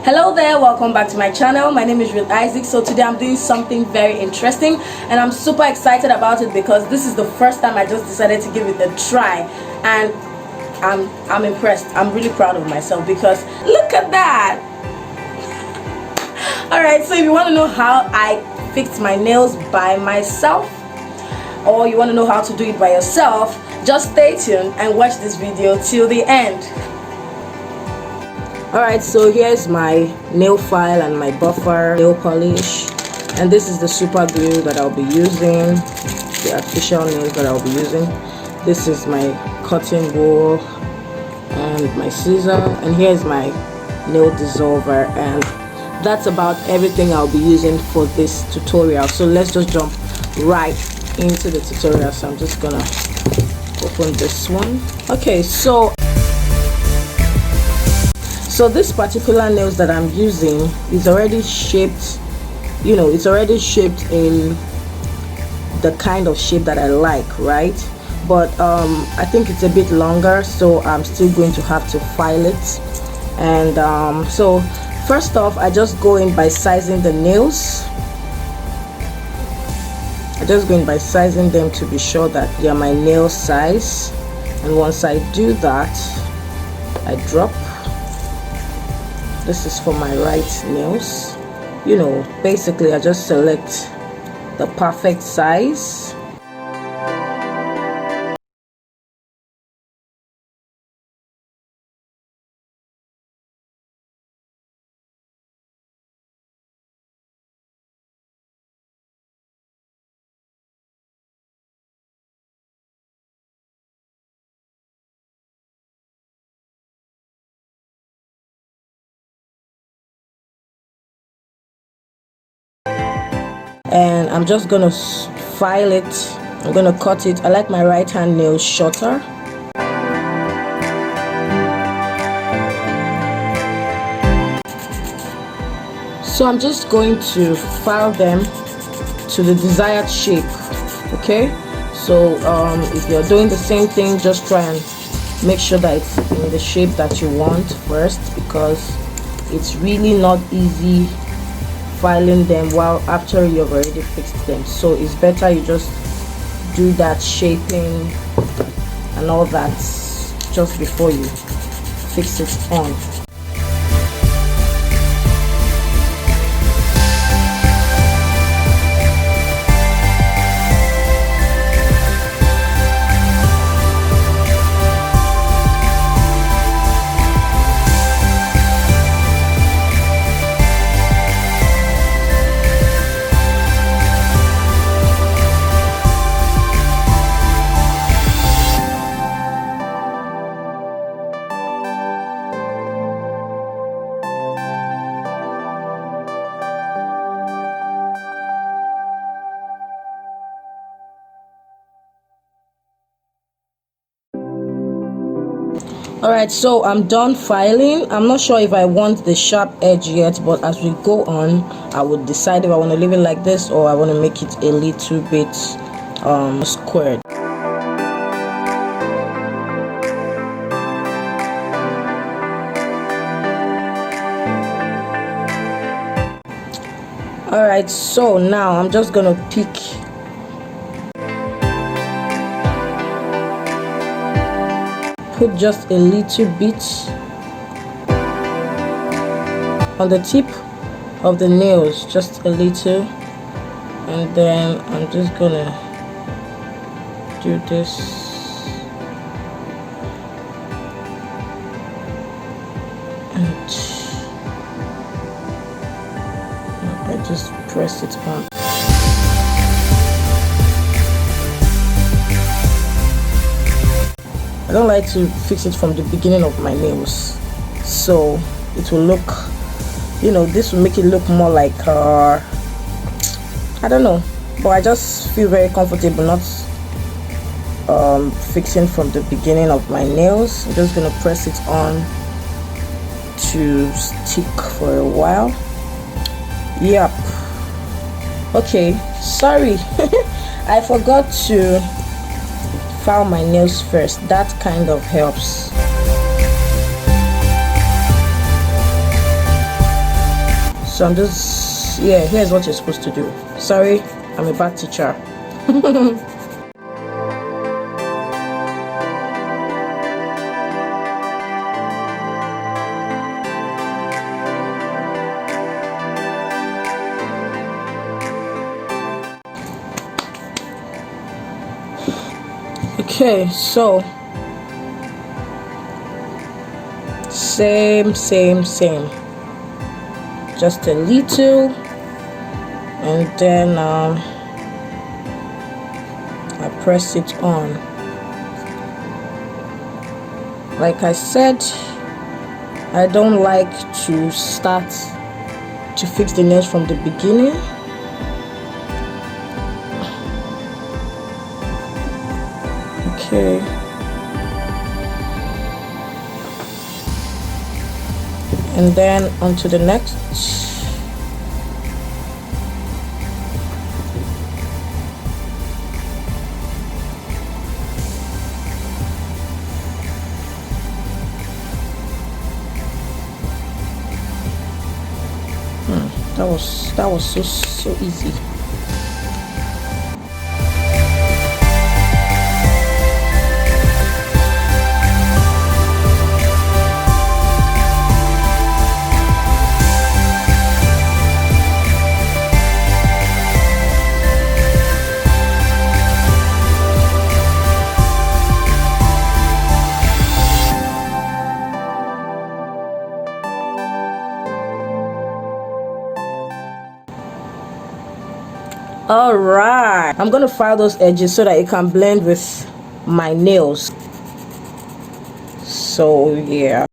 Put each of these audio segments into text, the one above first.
Hello there, welcome back to my channel. My name is Real Isaac. So today I'm doing something very interesting and I'm super excited about it because this is the first time I just decided to give it a try, and I'm impressed. I'm really proud of myself because look at that. Alright, so if you want to know how I fixed my nails by myself, or you want to know how to do it by yourself, just stay tuned and watch this video till the end. Alright, so here's my nail file and my buffer nail polish, and this is the super glue that I'll be using, the artificial nails that I'll be using. This is my cotton wool and my scissor, and here's my nail dissolver, and that's about everything I'll be using for this tutorial. So let's just jump right into the tutorial. So I'm just gonna open this one. Okay, so this particular nails that I'm using is already shaped, it's already shaped in the kind of shape that I like, right? But I think it's a bit longer, so I'm still going to have to file it. And so first off, I just go in by sizing the nails. I just go in by sizing them to be sure that they are my nail size, and once I do that, I drop. This is for my right nails. Basically I just select the perfect size. And I'm just gonna file it. I'm gonna cut it. I like my right hand nails shorter. So I'm just going to file them to the desired shape. Okay, so if you're doing the same thing, just try and make sure that it's in the shape that you want first, because it's really not easy filing them while after you've already fixed them. So it's better you just do that shaping and all that just before you fix it on. Alright, so I'm done filing. I'm not sure if I want the sharp edge yet, but as we go on, I would decide if I want to leave it like this or I want to make it a little bit squared. Alright, so now I'm just gonna pick put just a little bit on the tip of the nails, just a little, and then I'm just gonna do this and I just press it on. I don't like to fix it from the beginning of my nails, so it will look, this will make it look more like I don't know, but I just feel very comfortable not fixing from the beginning of my nails. I'm just gonna press it on to stick for a while. Yep. Okay, sorry. I forgot to file my nails first. That kind of helps. So I'm just, yeah, here's what you're supposed to do. Sorry, I'm a bad teacher. Okay, so same, just a little, and then I press it on. Like I said, I don't like to start to fix the nails from the beginning. Okay. And then onto the next. That was so easy. All right, I'm gonna file those edges so that it can blend with my nails. So yeah.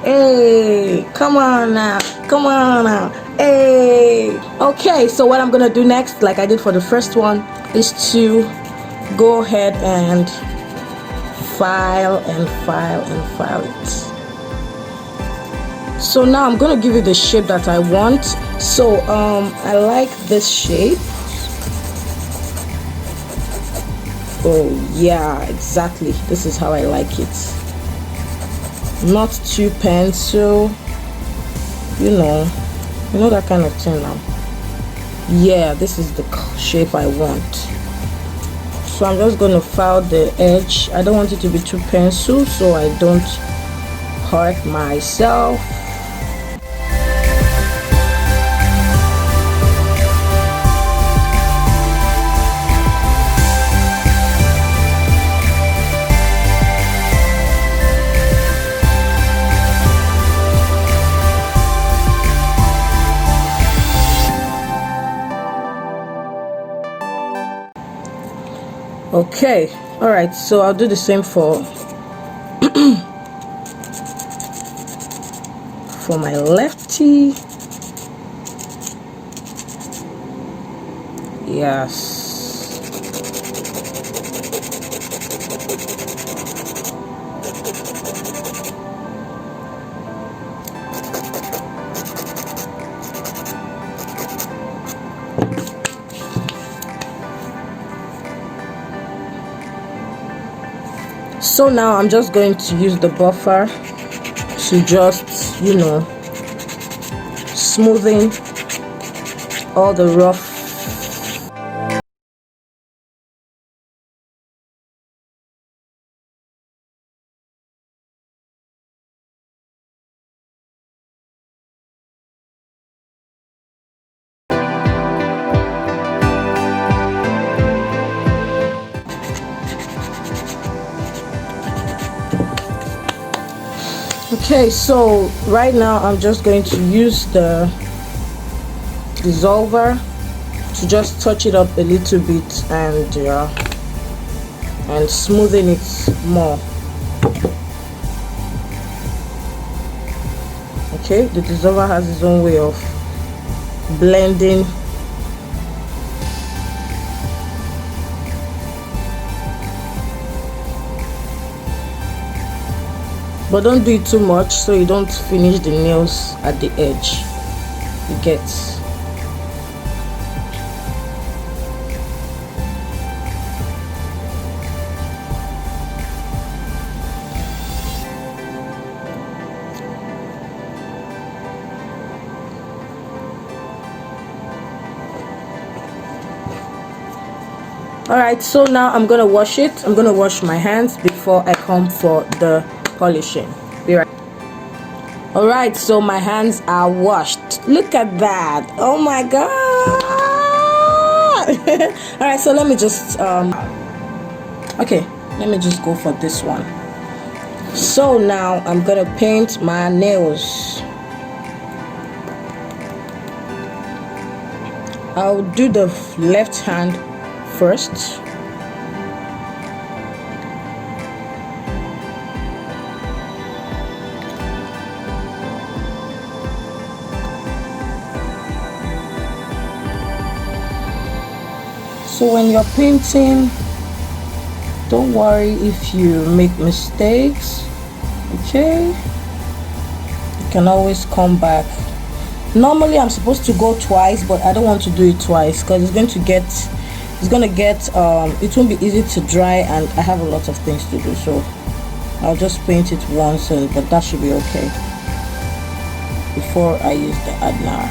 Hey, come on now, hey. Okay, so what I'm gonna do next, like I did for the first one, is to go ahead and file it. So now I'm gonna give it the shape that I want. So I like this shape. Oh yeah, exactly, this is how I like it. Not too pencil, you know that kind of thing now. Yeah, this is the shape I want. So I'm just going to file the edge. I don't want it to be too pencil so I don't hurt myself. Okay, all right, so I'll do the same for for my lefty. Yes. So now I'm just going to use the buffer to just, smoothing all the rough. Okay, so right now I'm just going to use the dissolver to just touch it up a little bit and smoothing it more. Okay, the dissolver has its own way of blending. But don't do it too much so you don't finish the nails at the edge. You get. Alright, so now I'm gonna wash it. I'm gonna wash my hands before I come for the polishing. Be right. Alright, so my hands are washed. Look at that. Oh my god. Alright, so let me just okay, let me just go for this one. So now I'm gonna paint my nails. I'll do the left hand first. So when you're painting, don't worry if you make mistakes. Okay, you can always come back. Normally I'm supposed to go twice, but I don't want to do it twice because it won't be easy to dry, and I have a lot of things to do, so I'll just paint it once, but that should be okay before I use the adnar.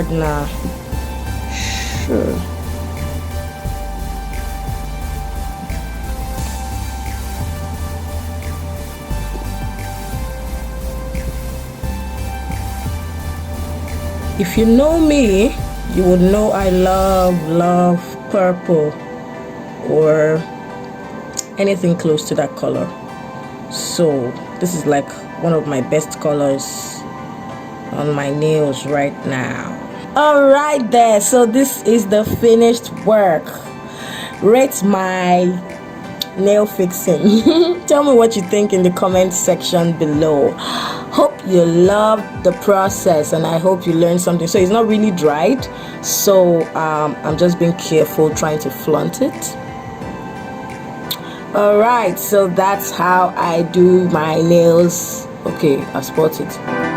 Now, sure. If you know me, you would know I love purple or anything close to that color. So this is like one of my best colors on my nails right now. All right there, so this is the finished work. Rate my nail fixing. Tell me what you think in the comment section below. Hope you loved the process and I hope you learned something. So it's not really dried, so I'm just being careful trying to flaunt it. All right, so that's how I do my nails. Okay, I spot it.